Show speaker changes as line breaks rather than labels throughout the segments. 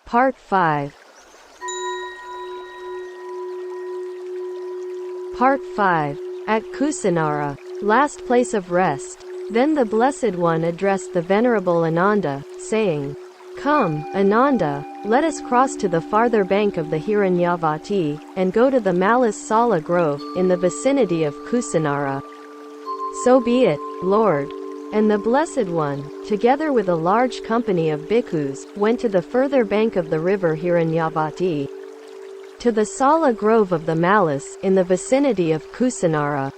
Part 5. Part 5. At Kusinara, last place of rest. Then the Blessed One addressed the Venerable Ananda, saying, "Come, Ananda, let us cross to the farther bank of the Hiranyavati, and go to the Malas Sala Grove, in the vicinity of Kusinara." "So be it, Lord." And the Blessed One, together with a large company of bhikkhus, went to the further bank of the river Hiranyavati, to the Sala Grove of the Malas, in the vicinity of Kusinara.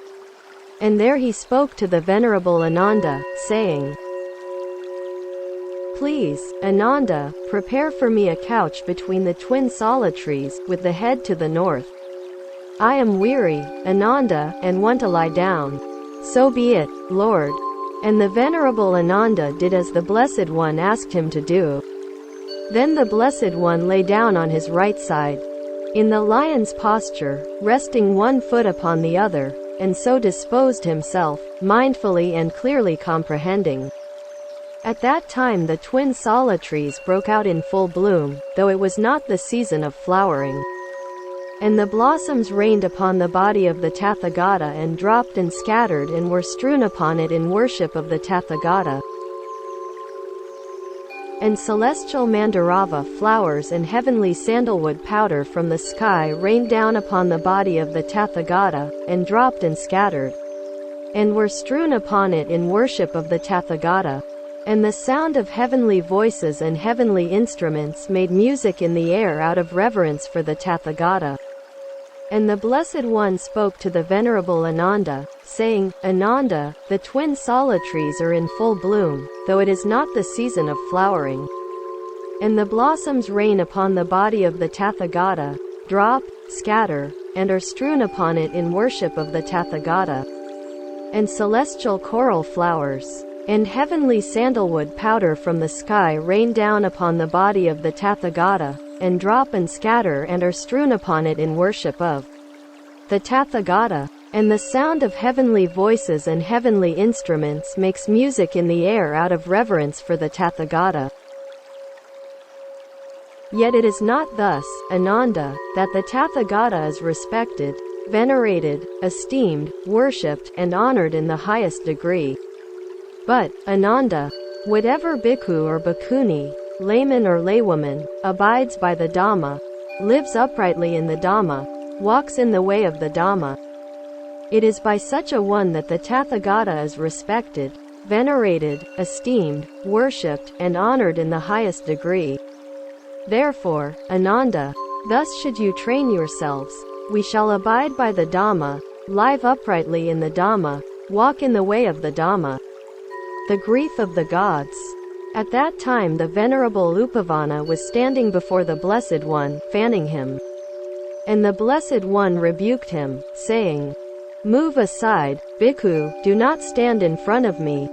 And there he spoke to the Venerable Ananda, saying, "Please, Ananda, prepare for me a couch between the twin Sala trees, with the head to the north. I am weary, Ananda, and want to lie down." "So be it, Lord." And the Venerable Ananda did as the Blessed One asked him to do. Then the Blessed One lay down on his right side, in the lion's posture, resting one foot upon the other, and so disposed himself, mindfully and clearly comprehending. At that time the twin Sala trees broke out in full bloom, though it was not the season of flowering. And the blossoms rained upon the body of the Tathagata and dropped and scattered and were strewn upon it in worship of the Tathagata. And celestial mandarava flowers and heavenly sandalwood powder from the sky rained down upon the body of the Tathagata, and dropped and scattered, and were strewn upon it in worship of the Tathagata. And the sound of heavenly voices and heavenly instruments made music in the air out of reverence for the Tathagata. And the Blessed One spoke to the Venerable Ananda, saying, "Ananda, the twin Sala trees are in full bloom, though it is not the season of flowering. And the blossoms rain upon the body of the Tathagata, drop, scatter, and are strewn upon it in worship of the Tathagata. And celestial coral flowers and heavenly sandalwood powder from the sky rain down upon the body of the Tathagata, and drop and scatter and are strewn upon it in worship of the Tathagata. And the sound of heavenly voices and heavenly instruments makes music in the air out of reverence for the Tathagata. Yet it is not thus, Ananda, that the Tathagata is respected, venerated, esteemed, worshipped, and honored in the highest degree. But, Ananda, whatever bhikkhu or bhikkhuni, layman or laywoman, abides by the Dhamma, lives uprightly in the Dhamma, walks in the way of the Dhamma, it is by such a one that the Tathagata is respected, venerated, esteemed, worshipped, and honored in the highest degree. Therefore, Ananda, thus should you train yourselves. We shall abide by the Dhamma, live uprightly in the Dhamma, walk in the way of the Dhamma." The grief of the gods. At that time the Venerable Upavana was standing before the Blessed One, fanning him. And the Blessed One rebuked him, saying, "Move aside, bhikkhu, do not stand in front of me."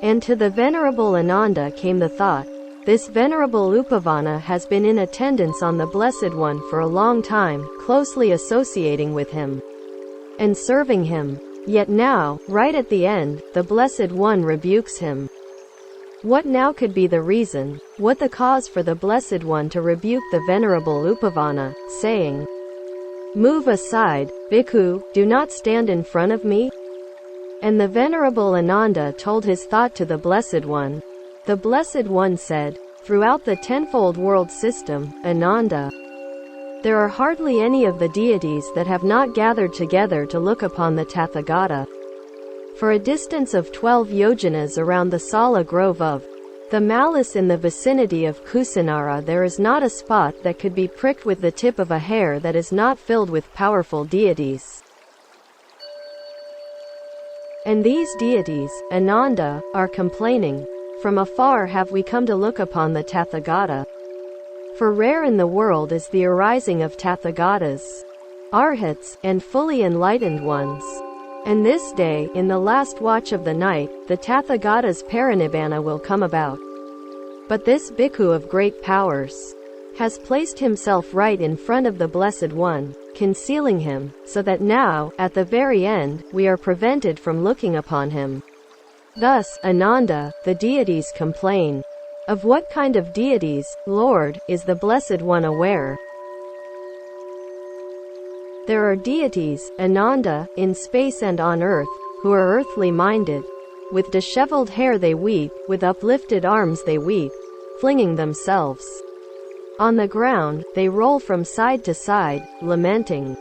And to the Venerable Ananda came the thought, this Venerable Upavana has been in attendance on the Blessed One for a long time, closely associating with him and serving him. Yet now, right at the end, the Blessed One rebukes him. What now could be the reason, what the cause for the Blessed One to rebuke the Venerable Upavana, saying, "Move aside, bhikkhu, do not stand in front of me"? And the Venerable Ananda told his thought to the Blessed One. The Blessed One said, "Throughout the tenfold world system, Ananda, there are hardly any of the deities that have not gathered together to look upon the Tathagata. For a distance of 12 yojanas around the Sala Grove of the Malas in the vicinity of Kusinara there is not a spot that could be pricked with the tip of a hair that is not filled with powerful deities. And these deities, Ananda, are complaining, 'From afar have we come to look upon the Tathagata.' For rare in the world is the arising of Tathagatas, Arhats, and fully enlightened ones. And this day, in the last watch of the night, the Tathagata's Parinibbana will come about. But this bhikkhu of great powers has placed himself right in front of the Blessed One, concealing him, so that now, at the very end, we are prevented from looking upon him. Thus, Ananda, the deities complain. Of what kind of deities, Lord, is the Blessed One aware? There are deities, Ananda, in space and on earth, who are earthly minded. With disheveled hair they weep, with uplifted arms they weep, flinging themselves on the ground, they roll from side to side, lamenting.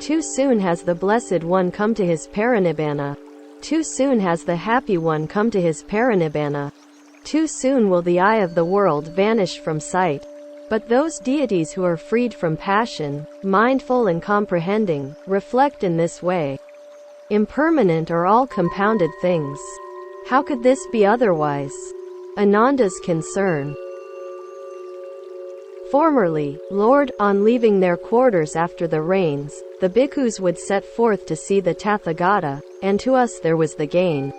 Too soon has the Blessed One come to his Parinibbana. Too soon has the Happy One come to his Parinibbana. Too soon will the eye of the world vanish from sight. But those deities who are freed from passion, mindful and comprehending, reflect in this way. Impermanent are all compounded things. How could this be otherwise? Ananda's concern. Formerly, Lord, on leaving their quarters after the rains, the bhikkhus would set forth to see the Tathagata, and to us there was the gain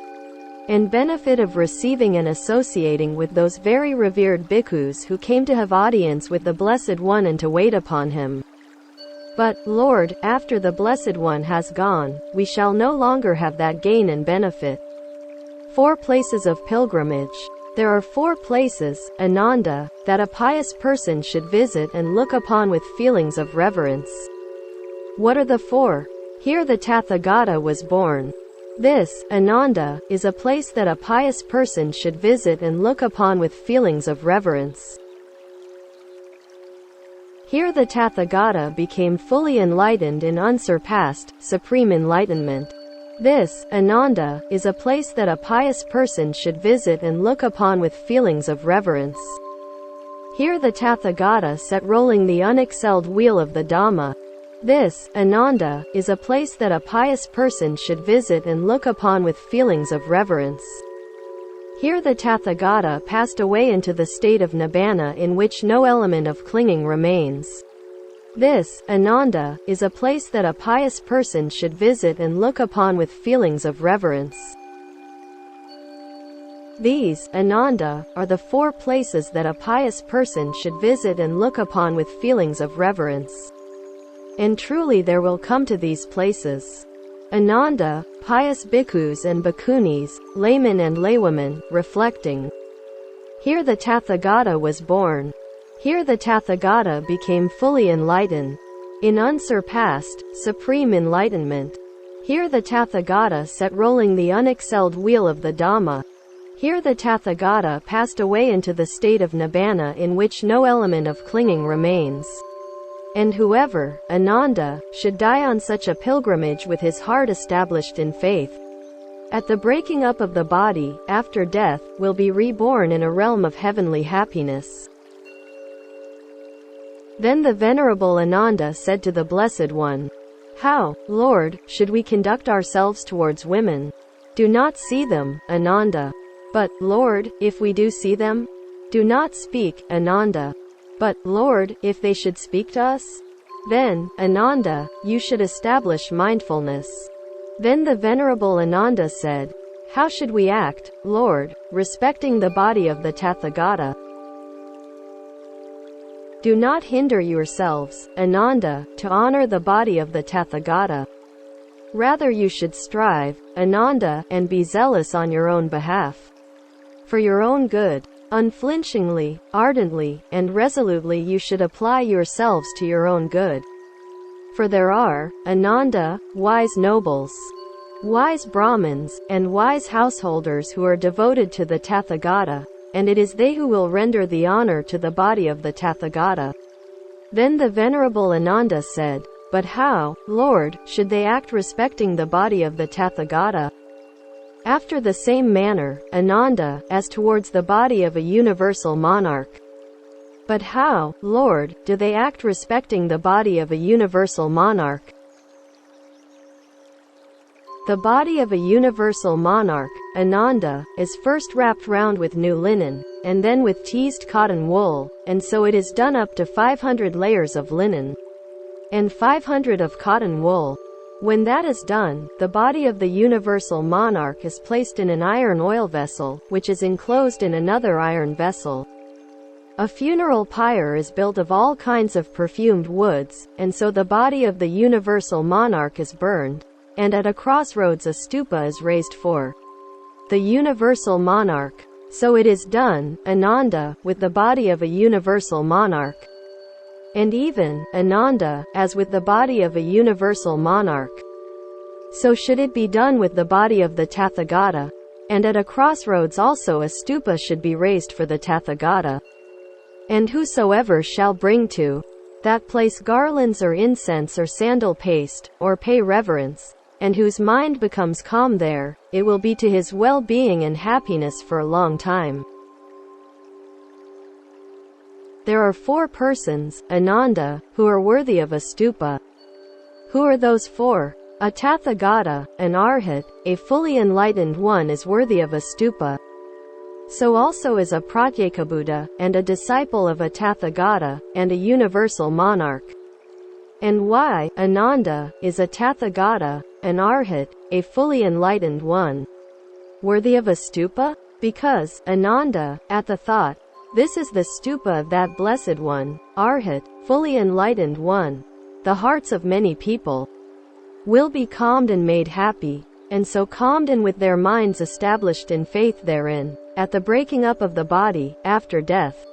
and benefit of receiving and associating with those very revered bhikkhus who came to have audience with the Blessed One and to wait upon him. But, Lord, after the Blessed One has gone, we shall no longer have that gain and benefit. 4 places of pilgrimage. There are 4 places, Ananda, that a pious person should visit and look upon with feelings of reverence. What are the 4? Here the Tathagata was born. This, Ananda, is a place that a pious person should visit and look upon with feelings of reverence. Here the Tathagata became fully enlightened in unsurpassed, supreme enlightenment. This, Ananda, is a place that a pious person should visit and look upon with feelings of reverence. Here the Tathagata sat rolling the unexcelled wheel of the Dhamma. This, Ananda, is a place that a pious person should visit and look upon with feelings of reverence. Here the Tathagata passed away into the state of Nibbana in which no element of clinging remains. This, Ananda, is a place that a pious person should visit and look upon with feelings of reverence. These, Ananda, are the 4 places that a pious person should visit and look upon with feelings of reverence. And truly there will come to these places Ananda, pious bhikkhus and bhikkhunis, laymen and laywomen, reflecting. Here the Tathagata was born. Here the Tathagata became fully enlightened, in unsurpassed, supreme enlightenment. Here the Tathagata sat rolling the unexcelled wheel of the Dhamma. Here the Tathagata passed away into the state of Nibbana in which no element of clinging remains. And whoever, Ananda, should die on such a pilgrimage with his heart established in faith, at the breaking up of the body, after death, will be reborn in a realm of heavenly happiness. Then the Venerable Ananda said to the Blessed One, How, Lord, should we conduct ourselves towards women? Do not see them, Ananda. But, Lord, if we do see them? Do not speak, Ananda. But, Lord, if they should speak to us? Then, Ananda, you should establish mindfulness. Then the Venerable Ananda said, How should we act, Lord, respecting the body of the Tathagata? Do not hinder yourselves, Ananda, to honor the body of the Tathagata. Rather you should strive, Ananda, and be zealous on your own behalf. For your own good. Unflinchingly, ardently, and resolutely you should apply yourselves to your own good. For there are, Ananda, wise nobles, wise Brahmins, and wise householders who are devoted to the Tathagata, and it is they who will render the honor to the body of the Tathagata. Then the Venerable Ananda said, But how, Lord, should they act respecting the body of the Tathagata? After the same manner, Ananda, as towards the body of a universal monarch. But how, Lord, do they act respecting the body of a universal monarch? The body of a universal monarch, Ananda, is first wrapped round with new linen, and then with teased cotton wool, and so it is done up to 500 layers of linen, and 500 of cotton wool. When that is done, the body of the universal monarch is placed in an iron oil vessel, which is enclosed in another iron vessel. A funeral pyre is built of all kinds of perfumed woods, and so the body of the universal monarch is burned, and at a crossroads a stupa is raised for the universal monarch. So it is done, Ananda, with the body of a universal monarch. And even, Ananda, as with the body of a universal monarch. So should it be done with the body of the Tathagata. And at a crossroads also a stupa should be raised for the Tathagata. And whosoever shall bring to that place garlands or incense or sandal paste, or pay reverence, and whose mind becomes calm there, it will be to his well-being and happiness for a long time. There are 4 persons, Ananda, who are worthy of a stupa. Who are those 4? A Tathagata, an Arhat, a fully enlightened one is worthy of a stupa. So also is a Pratyekabuddha, and a disciple of a Tathagata, and a universal monarch. And why, Ananda, is a Tathagata, an Arhat, a fully enlightened one, worthy of a stupa? Because, Ananda, at the thought, this is the stupa of that blessed one, Arhat, fully enlightened one, the hearts of many people will be calmed and made happy, and so calmed and with their minds established in faith therein, at the breaking up of the body, after death,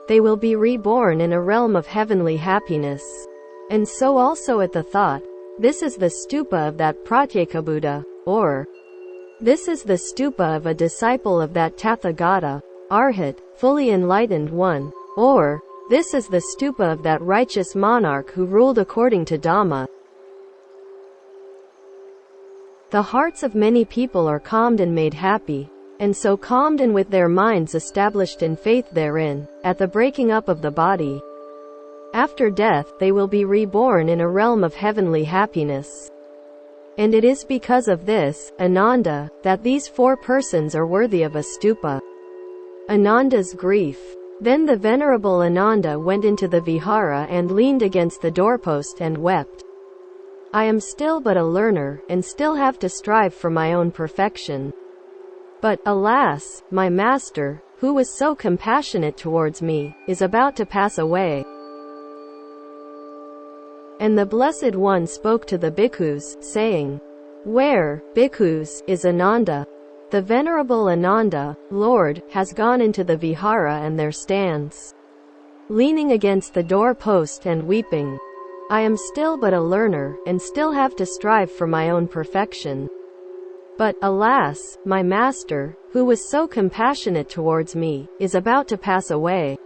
they will be reborn in a realm of heavenly happiness. And so also at the thought, this is the stupa of that Pratyekabuddha, or this is the stupa of a disciple of that Tathagata, Arhat, fully enlightened one, or this is the stupa of that righteous monarch who ruled according to Dhamma. The hearts of many people are calmed and made happy, and so calmed and with their minds established in faith therein, at the breaking up of the body. After death, they will be reborn in a realm of heavenly happiness. And it is because of this, Ananda, that these 4 persons are worthy of a stupa. Ananda's grief. Then the Venerable Ananda went into the vihara and leaned against the doorpost and wept. I am still but a learner, and still have to strive for my own perfection. But, alas, my master, who was so compassionate towards me, is about to pass away. And the Blessed One spoke to the bhikkhus, saying, Where, bhikkhus, is Ananda? The Venerable Ananda, Lord, has gone into the vihara and there stands, leaning against the door-post and weeping. I am still but a learner, and still have to strive for my own perfection. But, alas, my master, who was so compassionate towards me, is about to pass away.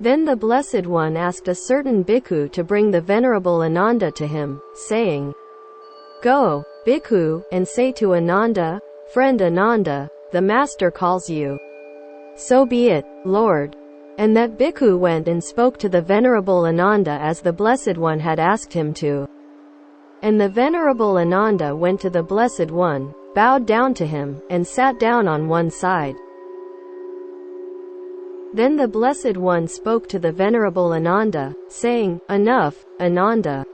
Then the Blessed One asked a certain bhikkhu to bring the Venerable Ananda to him, saying, Go, bhikkhu, and say to Ananda, Friend Ananda, the Master calls you. So be it, Lord. And that bhikkhu went and spoke to the Venerable Ananda as the Blessed One had asked him to. And the Venerable Ananda went to the Blessed One, bowed down to him, and sat down on one side. Then the Blessed One spoke to the Venerable Ananda, saying, Enough, Ananda.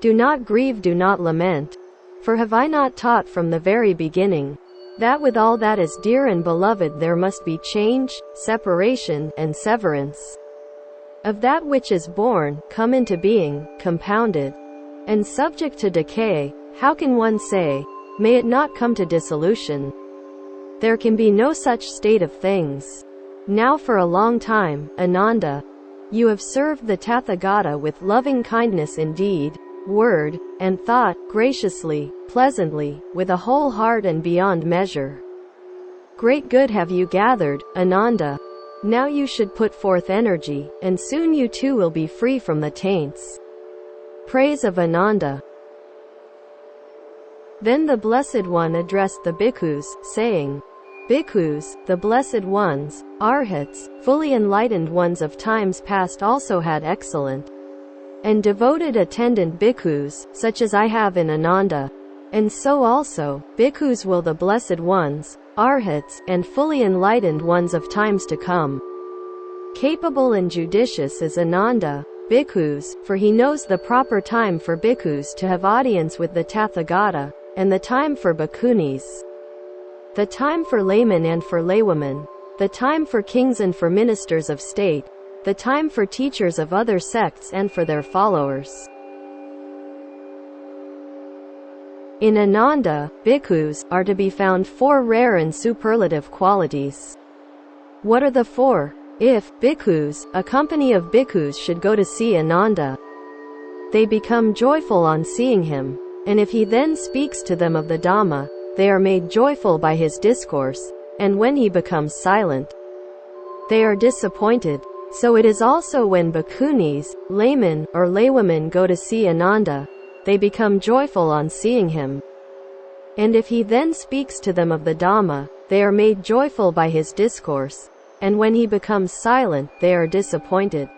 Do not grieve, do not lament. For have I not taught from the very beginning, that with all that is dear and beloved there must be change, separation, and severance. Of that which is born, come into being, compounded, and subject to decay, how can one say, may it not come to dissolution? There can be no such state of things. Now for a long time, Ananda, you have served the Tathagata with loving kindness in deed, word, and thought, graciously, pleasantly, with a whole heart and beyond measure. Great good have you gathered, Ananda. Now you should put forth energy, and soon you too will be free from the taints. Praise of Ananda. Then the Blessed One addressed the bhikkhus, saying, Bhikkhus, the blessed ones, arhats, fully enlightened ones of times past also had excellent and devoted attendant bhikkhus, such as I have in Ananda. And so also, bhikkhus will the blessed ones, arhats, and fully enlightened ones of times to come. Capable and judicious is Ananda, bhikkhus, for he knows the proper time for bhikkhus to have audience with the Tathagata, and the time for bhikkhunis, the time for laymen and for laywomen, the time for kings and for ministers of state, the time for teachers of other sects and for their followers. In Ananda, bhikkhus are to be found 4 rare and superlative qualities. What are the 4? If bhikkhus, a company of bhikkhus should go to see Ananda, they become joyful on seeing him, and if he then speaks to them of the Dhamma, they are made joyful by his discourse, and when he becomes silent, they are disappointed. So it is also when bhikkhunis, laymen, or laywomen go to see Ananda, they become joyful on seeing him. And if he then speaks to them of the Dhamma, they are made joyful by his discourse, and when he becomes silent, they are disappointed.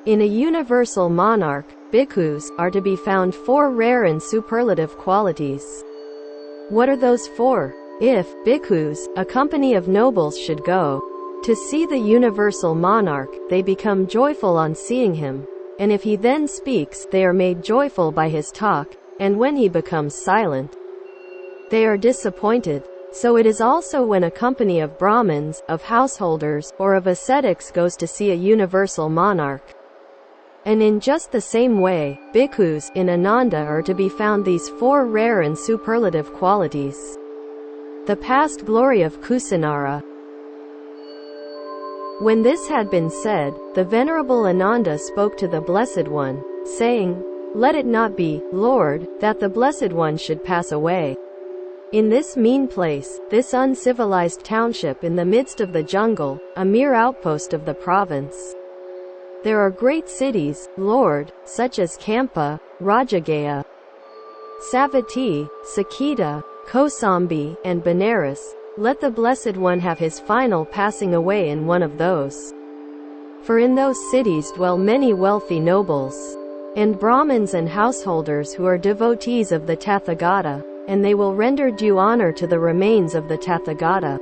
In a universal monarch, bhikkhus are to be found 4 rare and superlative qualities. What are those 4? If bhikkhus, a company of nobles should go to see the universal monarch, they become joyful on seeing him, and if he then speaks, they are made joyful by his talk, and when he becomes silent, they are disappointed. So it is also when a company of Brahmins, of householders, or of ascetics goes to see a universal monarch. And in just the same way, bhikkhus in Ananda are to be found these 4 rare and superlative qualities. The past glory of Kusinara. When this had been said, the Venerable Ananda spoke to the Blessed One, saying, "Let it not be, Lord, that the Blessed One should pass away. In this mean place, this uncivilized township in the midst of the jungle, a mere outpost of the province, there are great cities, Lord, such as Kampa, Rajagaya, Savatthi, Saketa, Kosambi, and Benares. Let the Blessed One have his final passing away in one of those. For in those cities dwell many wealthy nobles, and Brahmins and householders who are devotees of the Tathagata, and they will render due honor to the remains of the Tathagata."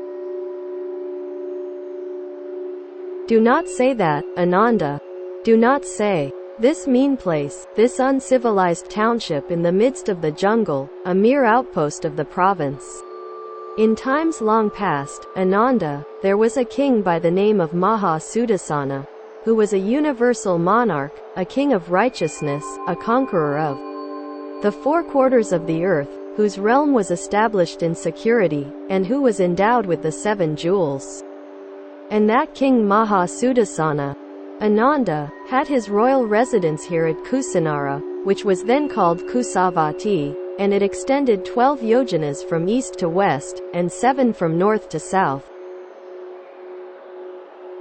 Do not say that, Ananda. Do not say, "This mean place, this uncivilized township in the midst of the jungle, a mere outpost of the province." In times long past, Ananda, there was a king by the name of Maha, who was a universal monarch, a king of righteousness, a conqueror of the 4 quarters of the earth, whose realm was established in security, and who was endowed with the 7 jewels. And that king Maha, Ananda, had his royal residence here at Kusinara, which was then called Kusavati, and it extended 12 yojanas from east to west, and 7 from north to south.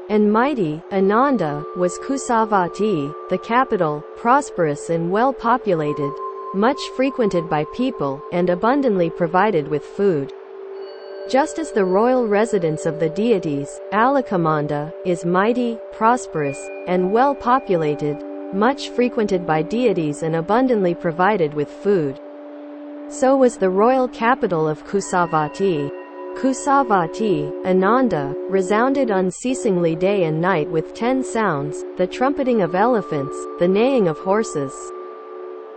And mighty, Ananda, was Kusavati, the capital, prosperous and well populated, much frequented by people, and abundantly provided with food. Just as the royal residence of the deities, Alakamanda, is mighty, prosperous, and well populated, much frequented by deities and abundantly provided with food, so was the royal capital of Kusavati. Kusavati, Ananda, resounded unceasingly day and night with 10 sounds, the trumpeting of elephants, the neighing of horses,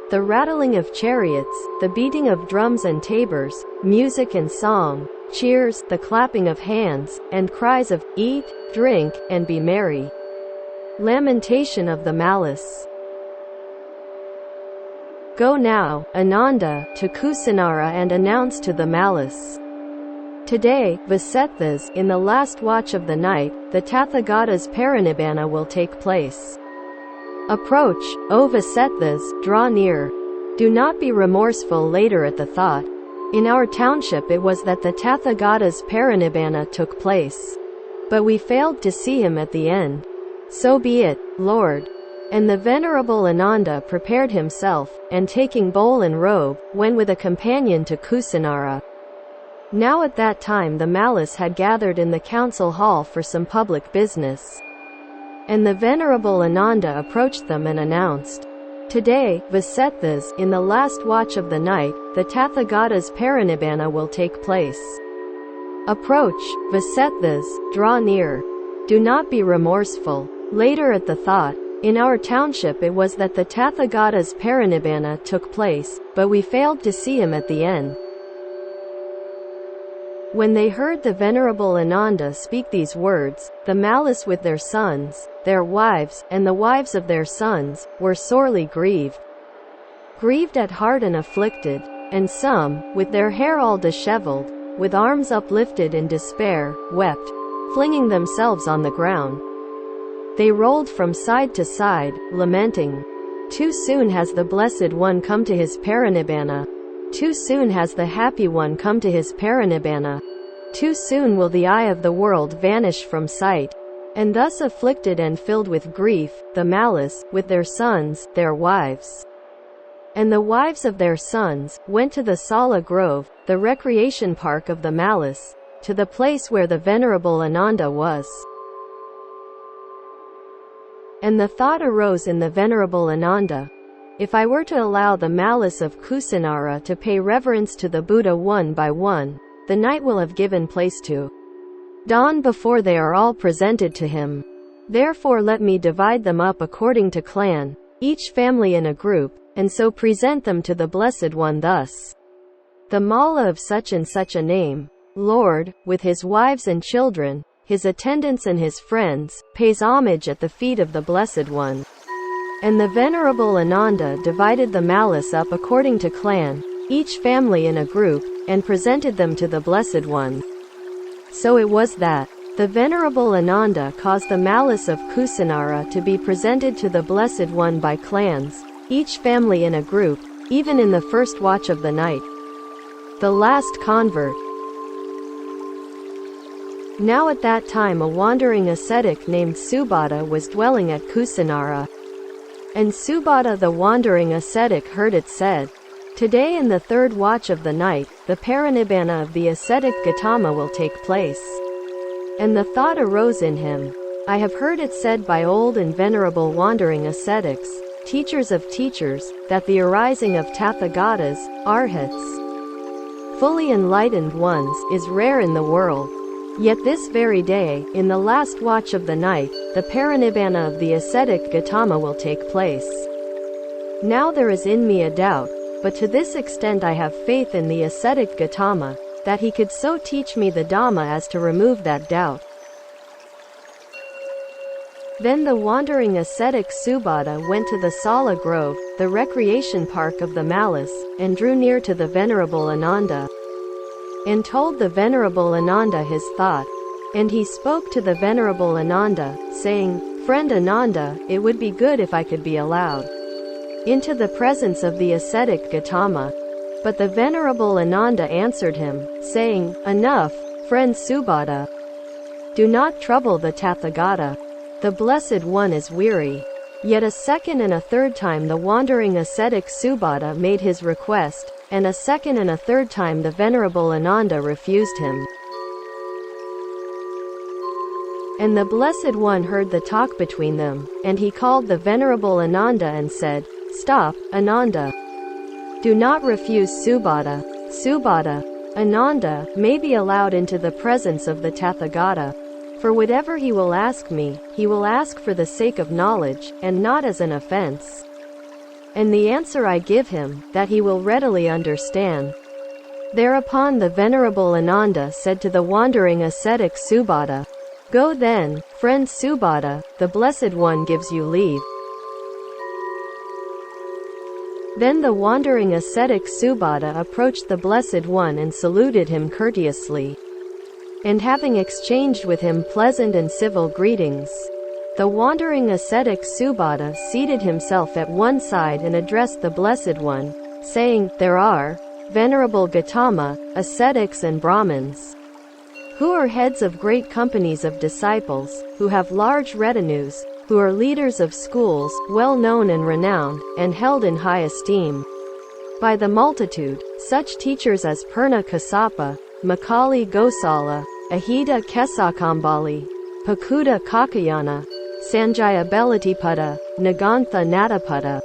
the rattling of chariots, the beating of drums and tabors, music and song, cheers, the clapping of hands, and cries of, "Eat, drink, and be merry." Lamentation of the malice. Go now, Ananda, to Kusinara and announce to the malice. Today, Vasetthas, in the last watch of the night, the Tathagata's Parinibbana will take place. Approach, O Vasetthas, draw near. Do not be remorseful later at the thought. In our township it was that the Tathagata's Parinibbana took place, but we failed to see him at the end. So be it, Lord. And the Venerable Ananda prepared himself, and taking bowl and robe, went with a companion to Kusinara. Now at that time the malice had gathered in the council hall for some public business, and the Venerable Ananda approached them and announced, "Today, Vasetthas, in the last watch of the night, the Tathagata's Parinibbana will take place. Approach, Vasetthas, draw near. Do not be remorseful later at the thought. In our township it was that the Tathagata's Parinibbana took place, but we failed to see him at the end." When they heard the Venerable Ananda speak these words, the malice with their sons, their wives, and the wives of their sons, were sorely grieved. grieved at heart and afflicted, and some, with their hair all disheveled, with arms uplifted in despair, wept, flinging themselves on the ground. They rolled from side to side, lamenting, "Too soon has the Blessed One come to his Parinibbana. Too soon has the Happy One come to his Parinibbana. Too soon will the eye of the world vanish from sight." And thus afflicted and filled with grief, the malice, with their sons, their wives, and the wives of their sons, went to the Sala Grove, the recreation park of the malice, to the place where the Venerable Ananda was. And the thought arose in the Venerable Ananda, if I were to allow the malice of Kusinara to pay reverence to the Buddha one by one, the night will have given place to dawn before they are all presented to him. Therefore let me divide them up according to clan, each family in a group, and so present them to the Blessed One thus. The Mala of such and such a name, Lord, with his wives and children, his attendants and his friends, pays homage at the feet of the Blessed One. And the Venerable Ananda divided the malice up according to clan, each family in a group, and presented them to the Blessed One. So it was that the Venerable Ananda caused the malice of Kusinara to be presented to the Blessed One by clans, each family in a group, even in the first watch of the night. The last convert. Now at that time a wandering ascetic named Subhata was dwelling at Kusinara. And Subhata the wandering ascetic heard it said, "Today in the third watch of the night, the Parinibbana of the ascetic Gautama will take place." And the thought arose in him, I have heard it said by old and venerable wandering ascetics, teachers of teachers, that the arising of Tathagatas, Arhats, fully enlightened ones, is rare in the world. Yet this very day, in the last watch of the night, the Parinibbana of the ascetic Gautama will take place. Now there is in me a doubt, but to this extent I have faith in the ascetic Gautama, that he could so teach me the Dhamma as to remove that doubt. Then the wandering ascetic Subhata went to the Sala Grove, the recreation park of the malice, and drew near to the Venerable Ananda, and told the Venerable Ananda his thought. And he spoke to the Venerable Ananda, saying, "Friend Ananda, it would be good if I could be allowed into the presence of the ascetic Gautama." But the Venerable Ananda answered him, saying, "Enough, friend Subhata. Do not trouble the Tathagata. The Blessed One is weary." Yet a second and a third time the wandering ascetic Subhata made his request, and a second and a third time the Venerable Ananda refused him. And the Blessed One heard the talk between them, and he called the Venerable Ananda and said, "Stop, Ananda. Do not refuse Subhata. Subhata, Ananda, may be allowed into the presence of the Tathagata. For whatever he will ask me, he will ask for the sake of knowledge, and not as an offense. And the answer I give him, that he will readily understand." Thereupon the Venerable Ananda said to the wandering ascetic Subhata, "Go then, friend Subhata, the Blessed One gives you leave." Then the wandering ascetic Subhata approached the Blessed One and saluted him courteously. And having exchanged with him pleasant and civil greetings, the wandering ascetic Subhata seated himself at one side and addressed the Blessed One, saying, "There are, Venerable Gautama, ascetics and Brahmins, who are heads of great companies of disciples, who have large retinues, who are leaders of schools, well known and renowned, and held in high esteem by the multitude, such teachers as Purna Kassapa, Makali Gosala, Ahita Kesakambali, Pakuta Kakayana, Sanjaya Belatipada, Nagantha Natapada.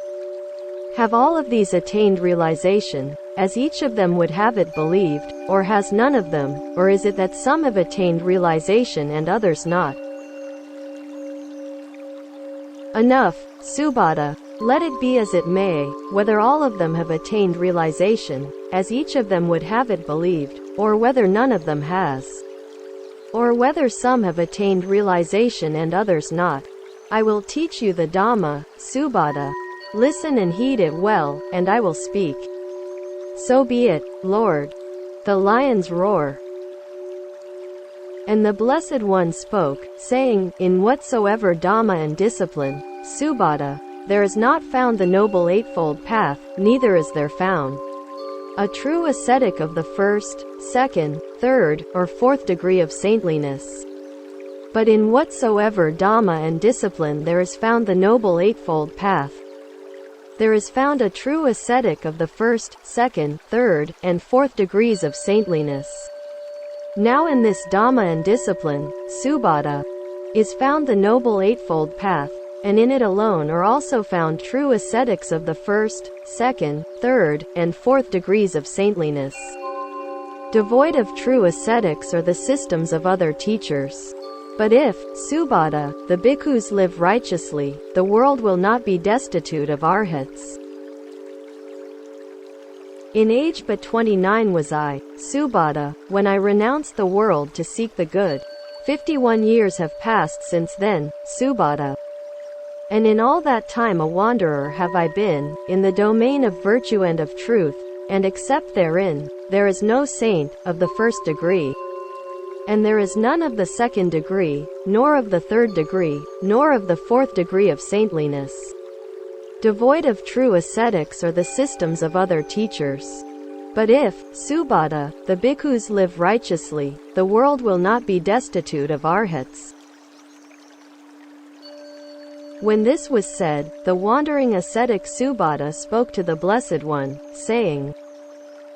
Have all of these attained realization, as each of them would have it believed, or has none of them, or is it that some have attained realization and others not?" Enough, Subhata, let it be as it may, whether all of them have attained realization, as each of them would have it believed, or whether none of them has, or whether some have attained realization and others not. I will teach you the Dhamma, Subhata. Listen and heed it well, and I will speak. So be it, Lord. The lions roar. And the Blessed One spoke, saying, In whatsoever Dhamma and discipline, Subhata, there is not found the Noble Eightfold Path, neither is there found a true ascetic of the first, second, third, or fourth degree of saintliness. But in whatsoever Dhamma and discipline there is found the Noble Eightfold Path, there is found a true ascetic of the first, second, third, and fourth degrees of saintliness. Now in this Dhamma and discipline, Subhata, is found the Noble Eightfold Path, and in it alone are also found true ascetics of the first, second, third, and fourth degrees of saintliness. Devoid of true ascetics are the systems of other teachers. But if, Subhata, the bhikkhus live righteously, the world will not be destitute of arhats. In age but 29 was I, Subhata, when I renounced the world to seek the good. 51 years have passed since then, Subhata. And in all that time a wanderer have I been, in the domain of virtue and of truth, and except therein, there is no saint, of the first degree. And there is none of the second degree, nor of the third degree, nor of the fourth degree of saintliness. Devoid of true ascetics are the systems of other teachers. But if, Subhata, the bhikkhus live righteously, the world will not be destitute of arhats. When this was said, the wandering ascetic Subhata spoke to the Blessed One, saying,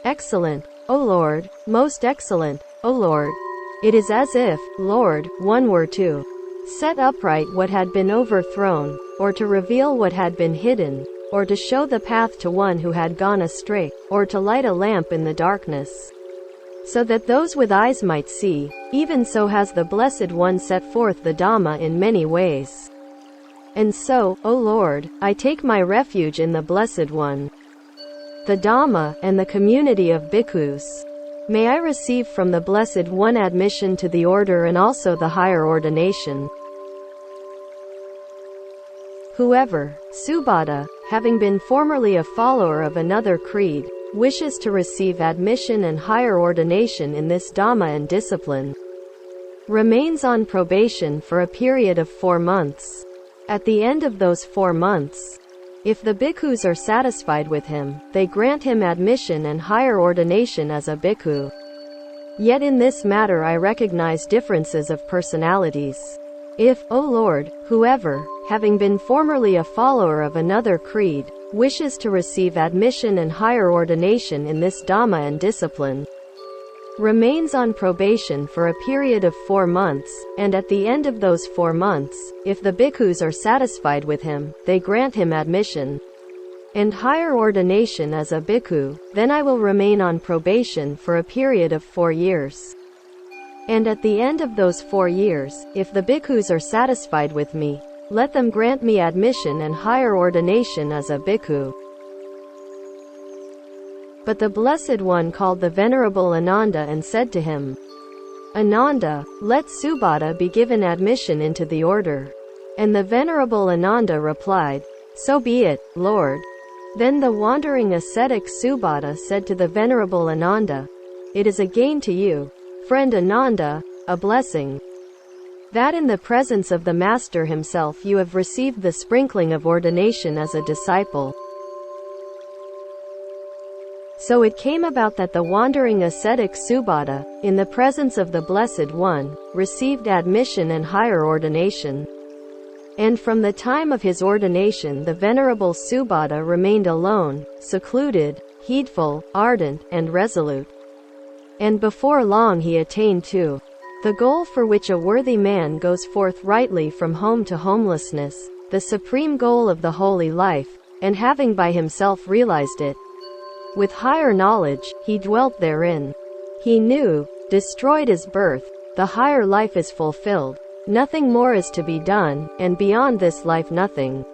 Excellent, O Lord, most excellent, O Lord. It is as if, Lord, one were to set upright what had been overthrown, or to reveal what had been hidden, or to show the path to one who had gone astray, or to light a lamp in the darkness, so that those with eyes might see. Even so has the Blessed One set forth the Dhamma in many ways. And so, O Lord, I take my refuge in the Blessed One, the Dhamma, and the community of bhikkhus. May I receive from the Blessed One admission to the order and also the higher ordination. Whoever, Subhata, having been formerly a follower of another creed, wishes to receive admission and higher ordination in this Dhamma and discipline, remains on probation for a period of 4 months. At the end of those 4 months, if the bhikkhus are satisfied with him, they grant him admission and higher ordination as a bhikkhu. Yet in this matter I recognize differences of personalities. If, O Lord, whoever, having been formerly a follower of another creed, wishes to receive admission and higher ordination in this Dhamma and discipline, remains on probation for a period of 4 months, and at the end of those 4 months, if the bhikkhus are satisfied with him, they grant him admission and higher ordination as a bhikkhu, then I will remain on probation for a period of 4 years. And at the end of those 4 years, if the bhikkhus are satisfied with me, let them grant me admission and higher ordination as a bhikkhu. But the Blessed One called the Venerable Ananda and said to him, Ananda, let Subhata be given admission into the order. And the Venerable Ananda replied, So be it, Lord. Then the wandering ascetic Subhata said to the Venerable Ananda, It is a gain to you, friend Ananda, a blessing, that in the presence of the Master himself you have received the sprinkling of ordination as a disciple. So it came about that the wandering ascetic Subhata, in the presence of the Blessed One, received admission and higher ordination. And from the time of his ordination the Venerable Subhata remained alone, secluded, heedful, ardent, and resolute. And before long he attained to the goal for which a worthy man goes forth rightly from home to homelessness, the supreme goal of the holy life, and having by himself realized it, with higher knowledge, he dwelt therein. He knew, destroyed is birth, the higher life is fulfilled, nothing more is to be done, and beyond this life nothing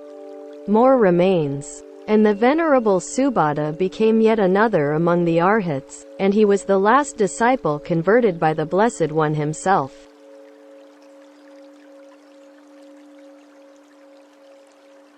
more remains. And the Venerable Subhata became yet another among the Arhats, and he was the last disciple converted by the Blessed One himself.